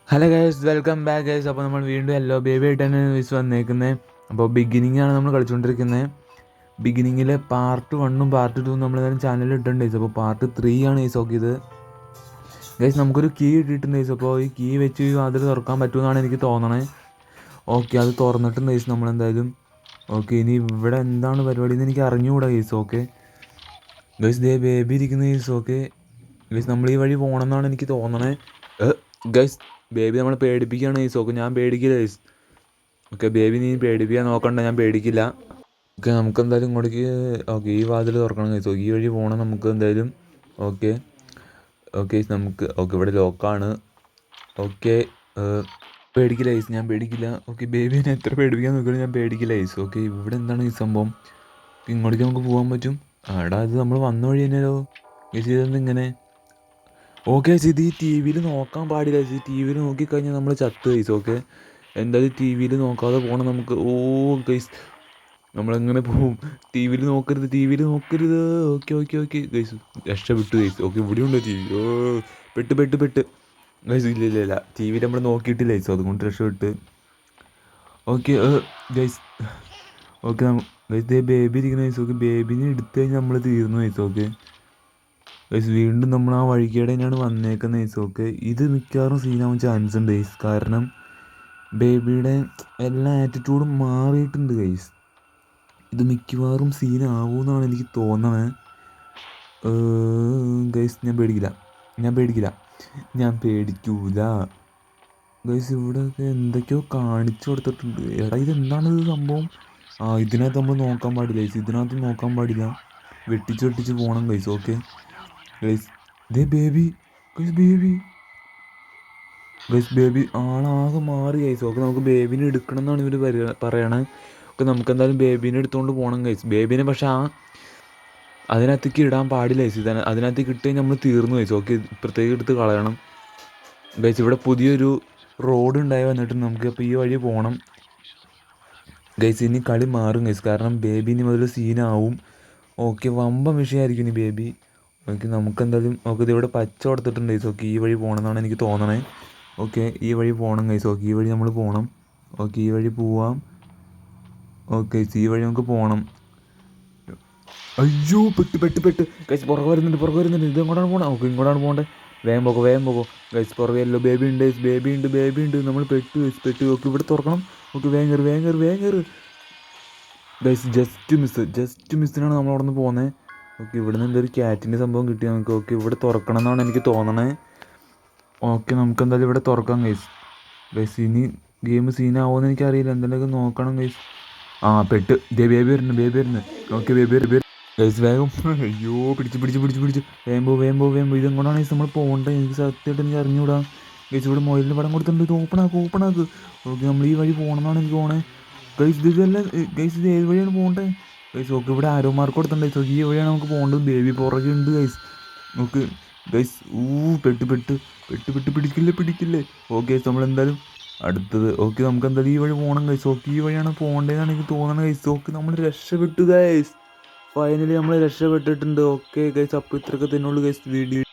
Hello guys, welcome back guys. അപ്പോൾ നമ്മൾ വീണ്ടും എല്ലോ ബേബി ആയിട്ടാണ് വന്നേക്കുന്നത്. അപ്പോൾ ബിഗിനിങ് ആണ് നമ്മൾ കളിച്ചുകൊണ്ടിരിക്കുന്നത്. ബിഗിനിങ്ങിൽ പാർട്ട് 1ഉം പാർട്ട് 2ഉം നമ്മൾ ഏതായാലും ചാനലിൽ ഇട്ടിട്ടുണ്ട് ഗൈസ്. അപ്പോൾ പാർട്ട് 3 ആണ് ഗൈസ് നോക്കിയത് ഗൈസ്. നമുക്കൊരു കീ ഇട്ടിട്ടുണ്ട് ഗൈസ്. അപ്പോൾ ഈ കീ വെച്ച് അതിൽ തുറക്കാൻ പറ്റുമെന്നാണ് എനിക്ക് തോന്നണത്. ഓക്കെ, അത് തുറന്നിട്ടുണ്ട് ഗൈസ് നമ്മളെന്തായാലും. ഓക്കെ, ഇനി ഇവിടെ എന്താണ് പരിപാടി എന്ന് എനിക്ക് അറിഞ്ഞുകൂടാ ഗൈസ്. ഓക്കെ ഗൈസ്, ദേ ബേബി ഇരിക്കുന്ന ഗൈസ്. ഓക്കെ ഗൈസ്, നമ്മൾ ഈ വഴി പോകണമെന്നാണ് എനിക്ക് തോന്നണേ. ഗൈസ്, ബേബി നമ്മളെ പേടിപ്പിക്കുകയാണ് ഗൈസ്. ഓക്കെ, ഞാൻ പേടിക്കില്ല ഗൈസ്. ഓക്കെ ബേബി, നീ പേടിപ്പിക്കാൻ നോക്കണ്ട, ഞാൻ പേടിക്കില്ല. ഓക്കെ, നമുക്ക് എന്തായാലും ഇങ്ങോട്ടേക്ക് ഓക്കെ ഈ വാതിൽ തുറക്കണം ഗൈസ്. ഓക്കെ, ഈ വഴി പോകണം നമുക്ക് എന്തായാലും. ഓക്കെ ഓക്കെ നമുക്ക് ഓക്കെ ഇവിടെ ലോക്കാണ്. ഓക്കെ പേടിക്കില്ല ഗൈസ്, ഞാൻ പേടിക്കില്ല. ഓക്കെ ബേബിനെ എത്ര പേടിപ്പിക്കാൻ നോക്കിയാലും ഞാൻ പേടിക്കില്ല ഗൈസ്. ഓക്കെ, ഇവിടെ എന്താണ് ഈ സംഭവം? ഇങ്ങോട്ടേക്ക് നമുക്ക് പോകാൻ പറ്റും. ആടാ, ഇത് നമ്മൾ വന്ന വഴി തന്നെയല്ലോ ഗൈസ്. ഇതെന്തിങ്ങനെ? ഓക്കെ ഗൈസ്, ഇത് ഈ ടി വിയിൽ നോക്കാൻ പാടില്ല ഗൈസ്. ടി വിയിൽ നോക്കിക്കഴിഞ്ഞാൽ നമ്മൾ ചത്ത് ഗൈസ്. ഓക്കെ, എന്തായാലും ടി വിയിൽ നോക്കാതെ പോകണം നമുക്ക്. ഓ ഗൈസ്, നമ്മളെങ്ങനെ പോവും? ടി വിയിൽ നോക്കരുത്, ടി വിയിൽ നോക്കരുത്. ഓക്കെ ഓക്കെ ഓക്കെ ഗൈസ്, രക്ഷപ്പെട്ടു ഗൈസ്. ഓക്കെ, ഇവിടെ ഉണ്ടോ ടി വി? ഓ, പെട്ട് പെട്ട് പെട്ട് ഗൈസ്. ഇല്ല ഇല്ല ഇല്ല, ടി വിയിൽ നമ്മൾ നോക്കിയിട്ടില്ല ഗൈസ്, അതുകൊണ്ട് രക്ഷപ്പെട്ട്. Okay guys. ഓക്കെ ഗൈസ്, ദേ ബേബി ഇരിക്കുന്ന ഗൈസ്. ഓക്കെ, ബേബിനെ എടുത്തു കഴിഞ്ഞാൽ നമ്മൾ തീർന്നു ഗൈസ്. ഓക്കെ ഗൈസ്, വീണ്ടും നമ്മൾ ആ വഴിക്കേടെ തന്നെയാണ് വന്നേക്കുന്നത് ഗൈസ്. ഓക്കെ, ഇത് മിക്കവാറും സീനാവാൻ ചാൻസ് ഉണ്ട് ഗൈസ്. കാരണം ബേബിയുടെ എല്ലാ ആറ്റിറ്റ്യൂഡും മാറിയിട്ടുണ്ട് ഗൈസ്. ഇത് മിക്കവാറും സീനാവുമെന്നാണ് എനിക്ക് തോന്നണേ. ഗൈസ്, ഞാൻ പേടിക്കില്ല, ഞാൻ പേടിക്കില്ല, ഞാൻ പേടിക്കൂല ഗൈസ്. ഇവിടെയൊക്കെ എന്തൊക്കെയോ കാണിച്ചു കൊടുത്തിട്ടുണ്ട്. എടാ, ഇതെന്താണ് ഇത് സംഭവം? ഇതിനകത്ത് നമ്മൾ നോക്കാൻ പാടില്ല ഗൈസ്, ഇതിനകത്ത് നോക്കാൻ പാടില്ല. വെട്ടിച്ച് വെട്ടിച്ച് പോകണം ഗൈസ്. ഓക്കെ ഗൈസ്, ദേ baby guys, baby guys, baby ആളാകെ മാറി ഗൈസ്. ഓക്കെ, നമുക്ക് ബേബിനെ എടുക്കണം എന്നാണ് ഇവർ പറയണത്. ഓക്കെ, നമുക്ക് എന്തായാലും ബേബീനെ എടുത്തുകൊണ്ട് പോകണം ഗൈസ്. ബേബീനെ പക്ഷേ അതിനകത്തേക്ക് ഇടാൻ പാടില്ല ഗൈസ്. അതിനകത്തേക്ക് ഇട്ട് കഴിഞ്ഞാൽ നമ്മൾ തീർന്നു ഗൈസ്. ഓക്കെ, ഇപ്പുറത്തേക്ക് എടുത്ത് കളയണം ഗൈസ്. ഇവിടെ പുതിയൊരു റോഡ് ഉണ്ടായി വന്നിട്ട് നമുക്ക് അപ്പോൾ ഈ വഴി പോകണം ഗൈസ്. ഇനി കളി മാറും ഗൈസ്, കാരണം ബേബി ഇനി മുതൽ സീനാവും. ഓക്കെ, വമ്പം വിഷയമായിരിക്കും ഇനി ബേബി. ഓക്കെ, നമുക്കെന്തായാലും ഓക്കെ, ഇതിവിടെ പച്ച കൊടുത്തിട്ടുണ്ട് ഗൈസ്. ഓക്കെ, ഈ വഴി പോകണമെന്നാണ് എനിക്ക് തോന്നണേ. ഓക്കെ, ഈ വഴി പോകണം ഗൈസ്. ഓക്കെ, ഈ വഴി നമ്മൾ പോകണം. ഓക്കെ, ഈ വഴി പോവാം. ഓക്കെ, ഈ വഴി നമുക്ക് പോകണം. അയ്യോ, പെട്ട് പെട്ട് പെട്ട് ഗൈസ്, പുറകെ വരുന്നുണ്ട്, പുറകെ വരുന്നുണ്ട്. ഇത് എങ്ങോട്ടാണ് പോകണം? ഓക്കെ, ഇങ്ങോട്ടാണ് പോകേണ്ടത്. വേഗം പോകോ, വേഗം പോകോ ഗൈസ്. പുറകെ എല്ലോ ബേബി ഉണ്ട്, ബേബി ഉണ്ട്, ബേബി ഉണ്ട്. നമ്മൾ പെട്ട് ഗൈസ്, പെട്ട്. ഓക്കെ, ഇവിടെ തുറക്കണം. ഓക്കെ, വേഗം കയറി, വേഗം കയറി, വേഗം കയറി ഗൈസ്. ജസ്റ്റ് മിസ്സിനാണ് നമ്മൾ അവിടെ നിന്ന് പോകുന്നത്. ഓക്കെ, ഇവിടെ നിന്ന് എന്തൊരു ക്യാറ്റിൻ്റെ സംഭവം കിട്ടി നമുക്ക്. ഓക്കെ, ഇവിടെ തുറക്കണം എന്നാണ് എനിക്ക് തോന്നണേ. ഓക്കെ, നമുക്ക് എന്തായാലും ഇവിടെ തുറക്കാം ഗൈസ്. ഗൈസ്, ഇനി ഗെയിം സീനാവുമെന്ന് എനിക്കറിയില്ല, എന്തെങ്കിലുമൊക്കെ നോക്കണം ഗൈസ്. പെട്ട്. ദേ ബേബി വരുന്നു, ബേബി വരുന്നു. ഓക്കെ, ബേബി ഗൈസ്, വേഗം. അയ്യോ, പിടിച്ച് പിടിച്ച് പിടിച്ച് പിടിച്ച് വേമ്പോ വേമ്പോ വേമ്പോ. ഇതെങ്ങോട്ടാണ് ഗൈസ് നമ്മൾ പോകേണ്ടത്? എനിക്ക് സത്യമായിട്ട് എനിക്ക് അറിഞ്ഞുകൂടാ ഗൈസ്. ഇവിടെ മൊബൈലിന് പടം കൊടുത്തിട്ടുണ്ട്, ഇത് ഓപ്പണാക്ക്. ഓക്കെ, നമ്മൾ ഈ വഴി പോകണമെന്നാണ് എനിക്ക് പോകണേ ഗൈസ്. ഇതല്ല ഗൈസ്, ഇത് ഏത് വഴിയാണ് പോകേണ്ടത് ഗൈസ്? ഓക്കെ, ഇവിടെ ആരോ മാർക്ക് കൊടുത്തിട്ടുണ്ട് ഗൈസ്. ഈ വഴിയാണ് നമുക്ക് പോകേണ്ടത്. ബേബി പുറകെ ഉണ്ട് ഗൈസ്. ഓക്കെ ഗൈസ്, പെട്ട് പെട്ട് പെട്ട് പെട്ട് പിടിക്കില്ലേ. ഓക്കെ ഗൈസ്, നമ്മളെന്തായാലും അടുത്തത്. ഓക്കെ, നമുക്ക് എന്തായാലും ഈ വഴി പോകണം ഗൈസ്. ഓക്കെ, ഈ വഴിയാണ് പോകേണ്ടതെന്നാണ് എനിക്ക് തോന്നണത് ഗൈസ്. ഓക്കെ, നമ്മൾ രക്ഷപ്പെട്ടു ഗൈസ്. ഫൈനലി നമ്മൾ രക്ഷപ്പെട്ടിട്ടുണ്ട്. ഓക്കെ ഗൈസ്, അപ്പോൾ ഇത്രയൊക്കെ തന്നെയുള്ളൂ ഗൈസ് വീഡിയോ.